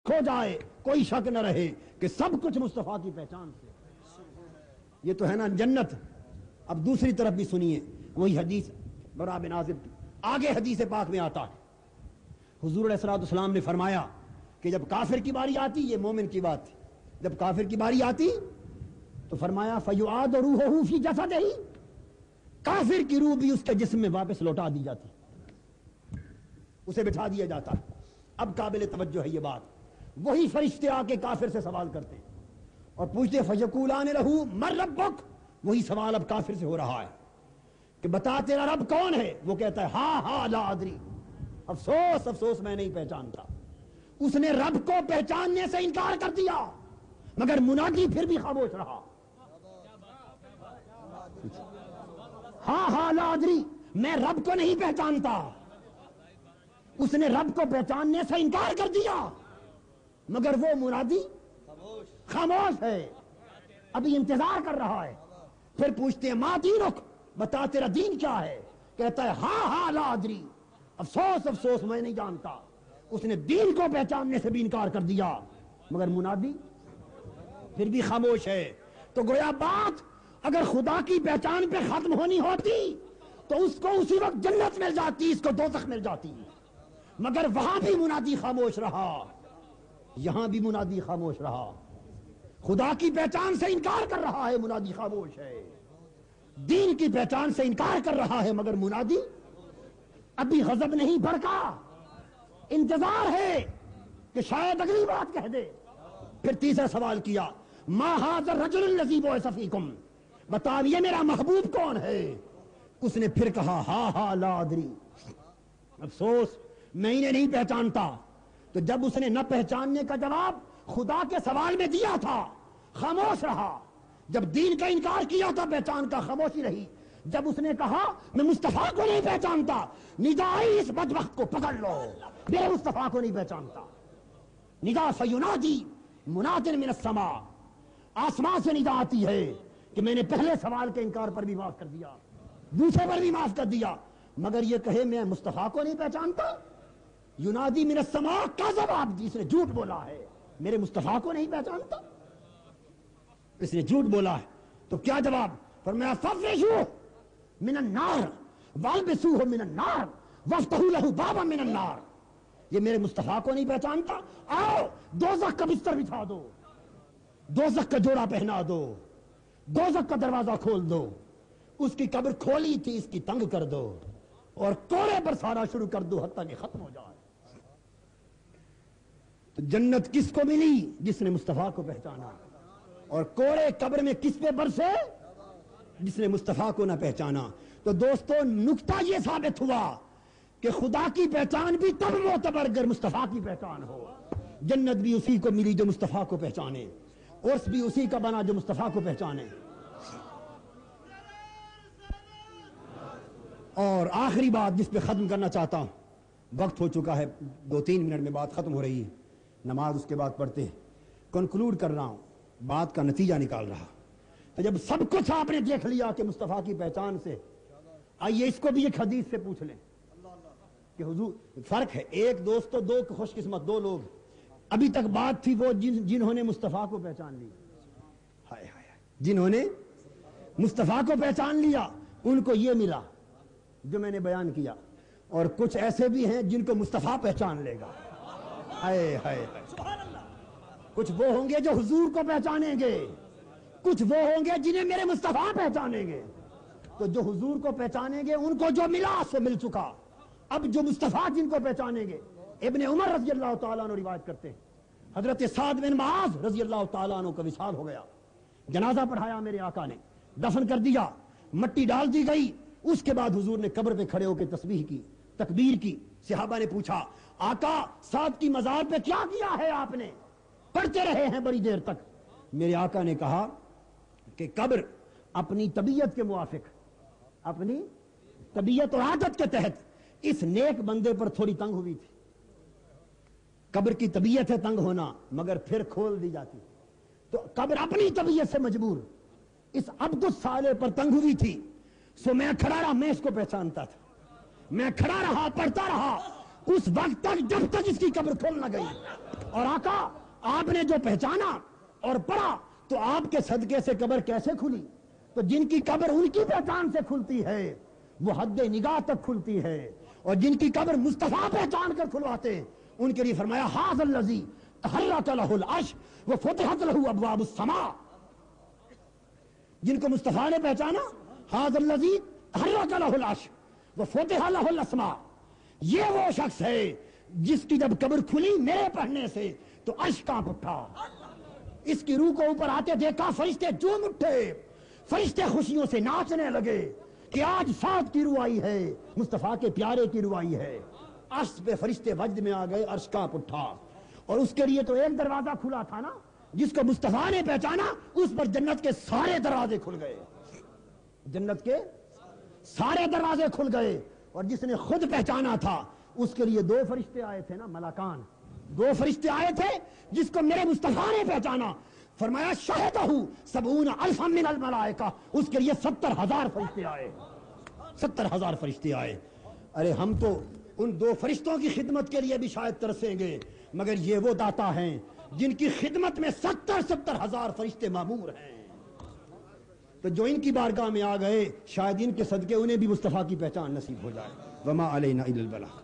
کھو جائے کوئی شک نہ رہے کہ سب کچھ مصطفیٰ کی پہچان سے. یہ تو ہے نا جنت. اب دوسری طرف بھی سنیے وہی حدیث برا بن عازب کی. آگے حدیث پاک میں آتا ہے حضور علیہ الصلوۃ والسلام نے فرمایا کہ جب کافر کی باری آتی, یہ مومن کی بات تھی, جب کافر کی باری آتی تو فرمایا فَيُعَادُ رُوحُهُ فِي جَسَدِهِ, کافر کی روح بھی اس کے جسم میں واپس لوٹا دی جاتی, اسے بٹھا دیا جاتا. اب قابل توجہ ہے یہ بات. وہی فرشتے آ کے کافر سے سوال کرتے ہیں اور پوچھتے فَيَقُولَانِ لَهُ مَن رَبُّكَ, وہی سوال اب کافر سے ہو رہا ہے کہ بتا تیرا رب کون ہے. وہ کہتا ہے ہاں لا ادری, افسوس افسوس میں نہیں پہچانتا. اس نے رب کو پہچاننے سے انکار کر دیا مگر منادی پھر بھی خاموش رہا. ہاں لا ادری, میں رب کو نہیں پہچانتا. اس نے رب کو پہچاننے سے انکار کر دیا مگر وہ منادی خاموش ہے, ابھی انتظار کر رہا ہے. پھر پوچھتے ہیں ما دینک, بتا تیرا دین کیا ہے. کہتا ہے ہاں لا ادری, افسوس افسوس میں نہیں جانتا. اس نے دین کو پہچاننے سے بھی انکار کر دیا مگر منادی پھر بھی خاموش ہے. تو گویا بات اگر خدا کی پہچان پہ ختم ہونی ہوتی تو اس کو اسی وقت جنت مل جاتی, اس کو دوزخ مل جاتی, مگر وہاں بھی منادی خاموش رہا, یہاں بھی منادی خاموش رہا. خدا کی پہچان سے انکار کر رہا ہے, منادی خاموش ہے. دین کی پہچان سے انکار کر رہا ہے مگر منادی ابھی غضب نہیں بھڑکا, انتظار ہے کہ شاید اگلی بات کہہ دے. پھر تیسرا سوال کیا ما ھذا الرجل الذی بعث فیکم, بتا یہ میرا محبوب کون ہے. اس نے پھر کہا ہاں لا ادری, افسوس میں انہیں نہیں پہچانتا. تو جب اس نے نہ پہچاننے کا جواب خدا کے سوال میں دیا تھا خاموش رہا, جب دین کا انکار کیا تھا پہچان کا خاموشی رہی, جب اس نے کہا میں مصطفیٰ کو نہیں پہچانتا, ندا آئی اس بدبخت کو پکڑ لو, میرے مصطفیٰ کو نہیں پہچانتا. ندا فینادی مناد من السماء, آسمان سے ندا آتی ہے کہ میں نے پہلے سوال کے انکار پر بھی معاف کر دیا, دوسرے پر بھی معاف کر دیا, مگر یہ کہے میں مصطفیٰ کو نہیں پہچانتا. ینادی من السماء کا جواب, جس نے جھوٹ بولا ہے میرے مصطفیٰ کو نہیں پہچانتا, اس نے جھوٹ بولا ہے. تو کیا جواب فرمایا فَفْرِشُوهُ من النار وَالْبِسُوهُ من النار وَافْتَحُوا لَهُ بَابًا من النار. یہ میرے مصطفیٰ کو نہیں پہچانتا, آؤ دوزخ کا بستر بچھا دو, دوزخ کا جوڑا پہنا دو, دوزخ کا دروازہ کھول دو, اس کی قبر کھولی تھی اس کی تنگ کر دو اور کوڑے پر سارا شروع کر دو حتیٰ کہ ختم ہو جائے. تو جنت کس کو ملی جس نے مصطفیٰ کو پہچانا, اور کوڑے قبر میں کس پہ برسے جس نے مصطفیٰ کو نہ پہچانا. تو دوستو نکتہ یہ ثابت ہوا کہ خدا کی پہچان بھی تب معتبر اگر مصطفیٰ کی پہچان ہو. جنت بھی اسی کو ملی جو مصطفیٰ کو پہچانے, عرس بھی اسی کا بنا جو مصطفیٰ کو پہچانے. اور آخری بات جس پہ ختم کرنا چاہتا ہوں, وقت ہو چکا ہے, 2-3 منٹ میں بات ختم ہو رہی ہے, نماز اس کے بعد پڑھتے ہیں. کنکلوڈ کر رہا ہوں, بات کا نتیجہ نکال رہا. تو جب سب کچھ آپ نے دیکھ لیا کہ مصطفیٰ کی پہچان سے, آئیے اس کو بھی ایک حدیث سے پوچھ لیں کہ حضور فرق ہے. ایک دوست تو 2 خوش قسمت 2 لوگ ابھی تک بات تھی وہ جنہوں نے مصطفیٰ کو پہچان لیا, جنہوں نے مصطفیٰ کو پہچان لیا ان کو یہ ملا جو میں نے بیان کیا, اور کچھ ایسے بھی ہیں جن کو مصطفیٰ پہچان لے گا. کچھ وہ ہوں گے جو حضور کو پہچانیں گے, کچھ وہ ہوں گے جنہیں میرے مصطفیٰ پہچانیں گے. تو جو حضور کو پہچانیں گے ان کو جو ملا سو مل چکا. اب جو مصطفیٰ جن کو پہچانیں گے, ابن عمر رضی اللہ تعالیٰ عنہ روایت کرتے ہیں حضرت سعد بن معاذ رضی اللہ تعالیٰ عنہ کا وصال ہو گیا, جنازہ پڑھایا میرے آقا نے, دفن کر دیا, مٹی ڈال دی گئی. اس کے بعد حضور نے قبر پہ کھڑے ہو کے تسبیح کی, تکبیر کی. صحابہ نے پوچھا آقا سعد کی مزار پہ کیا کیا ہے آپ نے, پڑھتے رہے ہیں بڑی دیر تک. میرے آقا نے کہا کہ قبر اپنی طبیعت کے موافق, اپنی طبیعت اور عادت کے تحت اس نیک بندے پر تھوڑی تنگ ہوئی تھی. قبر کی طبیعت ہے تنگ ہونا, مگر پھر کھول دی جاتی. تو قبر اپنی طبیعت سے مجبور اس عبد الصالح پر تنگ ہوئی تھی. سو میں کھڑا رہا, میں اس کو پہچانتا تھا, میں کھڑا رہا, پڑھتا رہا اس وقت تک جب تک اس کی قبر کھول نہ گئی. اور آقا آپ نے جو پہچانا اور پڑھا تو آپ کے صدقے سے قبر کیسے کھلی؟ تو جن کی قبر ان کی پہچان سے کھلتی ہے وہ حد نگاہ تک کھلتی ہے، اور جن کی قبر مصطفیٰ پہچان کر کھلواتے ان کے لیے فرمایا ھذا الذی تحرک لہ العرش وفتحت لہ ابواب السماء۔ جن کو مصطفیٰ نے پہچانا، ھذا الذی تحرک لہ العرش وفتح لہ السماء، یہ وہ شخص ہے جس کی جب قبر کھلی میرے پڑھنے سے تو عرش کانپ اٹھا، اس کی روح کو اوپر آتے دیکھا، فرشتے جھوم اٹھے، فرشتے خوشیوں سے ناچنے لگے کہ آج سعد کی روح آئی ہے، مصطفیٰ کے پیارے کی روح آئی ہے۔ عرش پہ فرشتے وجد میں آ گئے، عرش کانپ اٹھا، اور اس کے لیے تو ایک دروازہ کھلا تھا نا، جس کو مصطفیٰ نے پہچانا اس پر جنت کے سارے دروازے کھل گئے، جنت کے سارے دروازے کھل گئے۔ اور جس نے خود پہچانا تھا اس کے لیے 2 فرشتے آئے تھے نا، ملکان، 2 فرشتے آئے تھے جس کو میرے مصطفیٰ نے پہچانا، فرمایا شہدہ 70,000 من الملائکہ، اس کے لیے 70,000 فرشتے آئے، 70,000 فرشتے آئے۔ ارے ہم تو ان 2 فرشتوں کی خدمت کے لیے بھی شاید ترسیں گے، مگر یہ وہ داتا ہیں جن کی خدمت میں 70,000 فرشتے مامور ہیں۔ تو جو ان کی بارگاہ میں آ گئے شاید ان کے صدقے انہیں بھی مصطفیٰ کی پہچان نصیب ہو جائے۔ وما علینا الا البلاغ۔